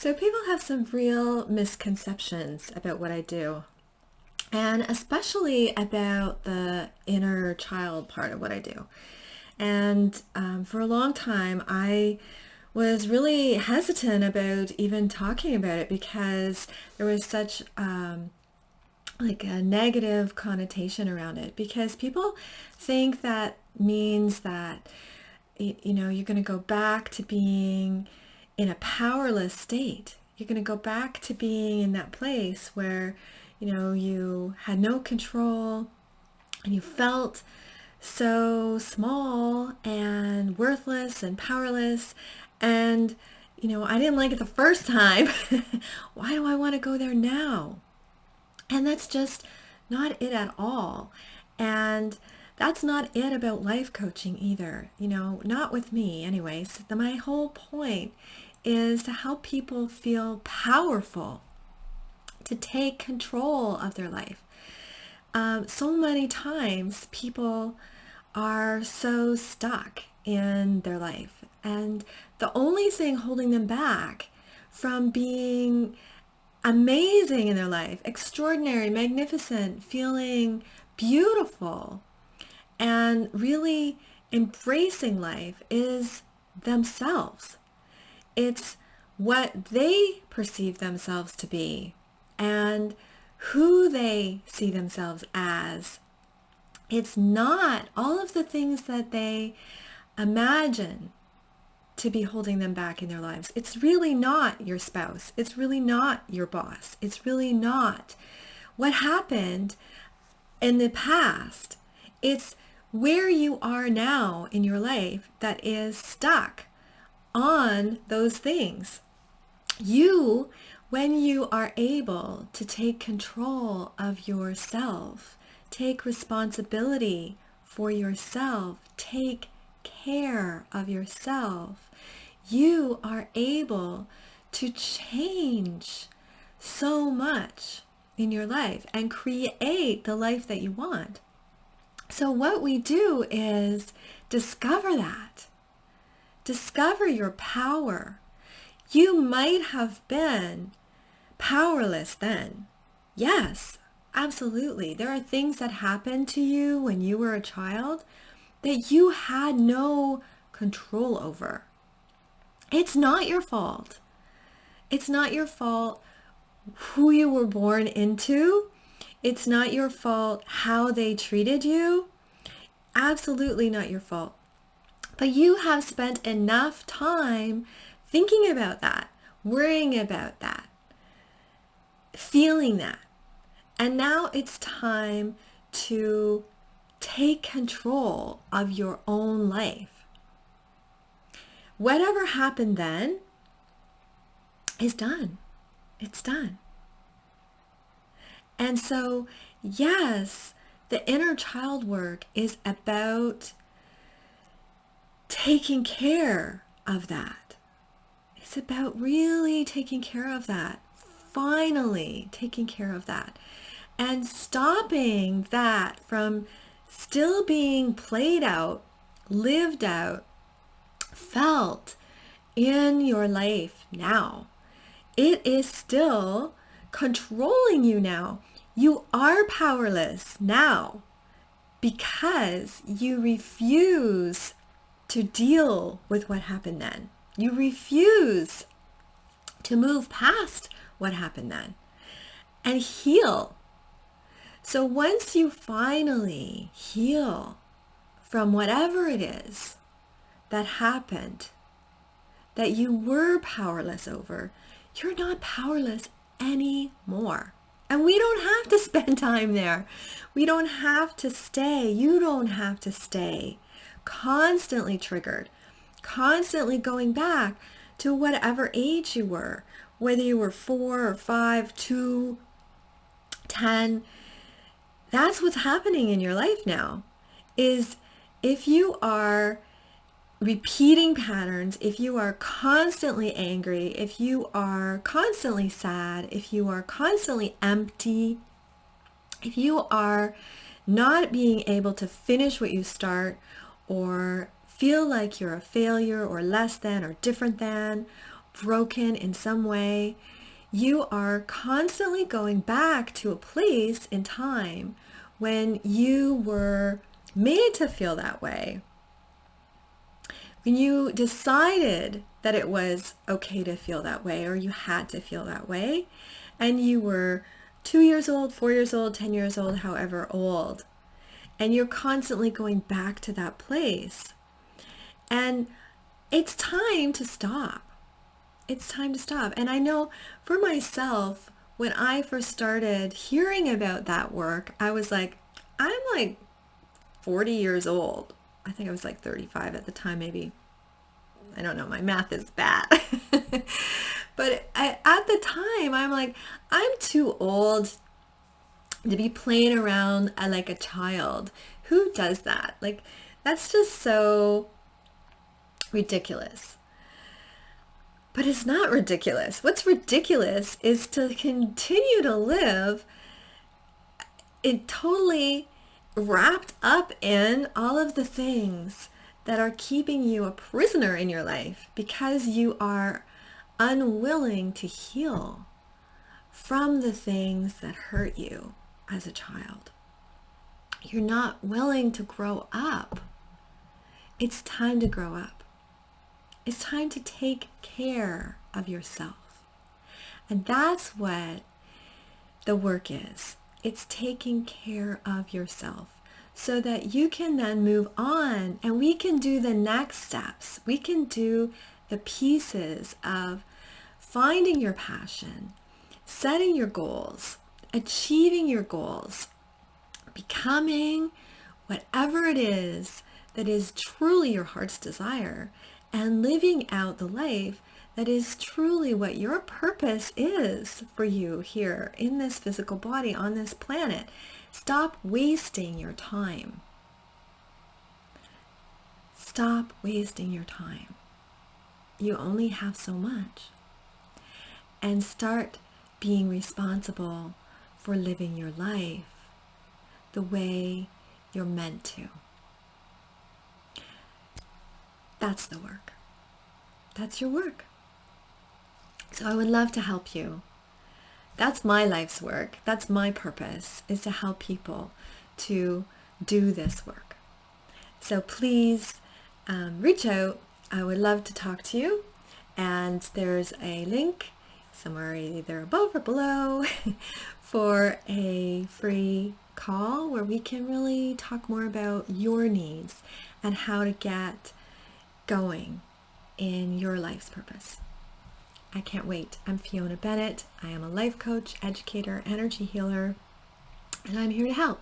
So people have some real misconceptions about what I do, and especially about the inner child part of what I do. And for a long time, I was really hesitant about even talking about it because there was such like a negative connotation around it, because people think that means that you're going to go back to being in a powerless state. You're going to go back to being in that place where you had no control and you felt so small and worthless and powerless. And I didn't like it the first time. Why do I want to go there now? And that's just not it at all. And that's not it about life coaching either. Not with me anyways. My whole point is to help people feel powerful, to take control of their life. So many times people are so stuck in their life, and the only thing holding them back from being amazing in their life, extraordinary, magnificent, feeling beautiful, and really embracing life is themselves. It's what they perceive themselves to be and who they see themselves as. It's not all of the things that they imagine to be holding them back in their lives. It's really not your spouse. It's really not your boss. It's really not what happened in the past. It's where you are now in your life that is stuck on those things. When you are able to take control of yourself, take responsibility for yourself, take care of yourself, you are able to change so much in your life and create the life that you want. So what we do is discover that. Discover your power. You might have been powerless then. Yes, absolutely. There are things that happened to you when you were a child that you had no control over. It's not your fault. It's not your fault who you were born into. It's not your fault how they treated you. Absolutely not your fault. But you have spent enough time thinking about that, worrying about that, feeling that. And now it's time to take control of your own life. Whatever happened then is done. It's done. And so, yes, the inner child work is about taking care of that. It's about really taking care of that. Finally taking care of that. And stopping that from still being played out, lived out, felt in your life now. It is still controlling you now. You are powerless now because you refuse to deal with what happened then. You refuse to move past what happened then and heal. So once you finally heal from whatever it is that happened, that you were powerless over, you're not powerless anymore. And we don't have to spend time there. We don't have to stay. You don't have to stay constantly triggered, constantly going back to whatever age you were, whether you were 4 or 5, 2, 10. That's what's happening in your life now, is if you are repeating patterns, if you are constantly angry, if you are constantly sad, if you are constantly empty, if you are not being able to finish what you start, or feel like you're a failure or less than or different than, broken in some way, you are constantly going back to a place in time when you were made to feel that way. When you decided that it was okay to feel that way, or you had to feel that way, and you were 2 years old, 4 years old, 10 years old, however old, and you're constantly going back to that place. And it's time to stop. It's time to stop. And I know for myself, when I first started hearing about that work, I was like, I'm like 40 years old. I think I was like 35 at the time, maybe. I don't know, my math is bad. But at the time, I'm like, I'm too old to be playing around like a child. Who does that? Like, that's just so ridiculous. But it's not ridiculous. What's ridiculous is to continue to live it totally wrapped up in all of the things that are keeping you a prisoner in your life because you are unwilling to heal from the things that hurt you as a child. You're not willing to grow up. It's time to grow up. It's time to take care of yourself. And that's what the work is. It's taking care of yourself so that you can then move on and we can do the next steps. We can do the pieces of finding your passion, setting your goals, achieving your goals, becoming whatever it is that is truly your heart's desire, and living out the life that is truly what your purpose is for you here in this physical body on this planet. Stop wasting your time. Stop wasting your time. You only have so much. And start being responsible for living your life the way you're meant to. That's the work. That's your work. So I would love to help you. That's my life's work. That's my purpose, is to help people to do this work. So please reach out. I would love to talk to you. And there's a link somewhere either above or below for a free call where we can really talk more about your needs and how to get going in your life's purpose. I can't wait. I'm FionaBennett. I am a life coach, educator, energy healer, and I'm here to help.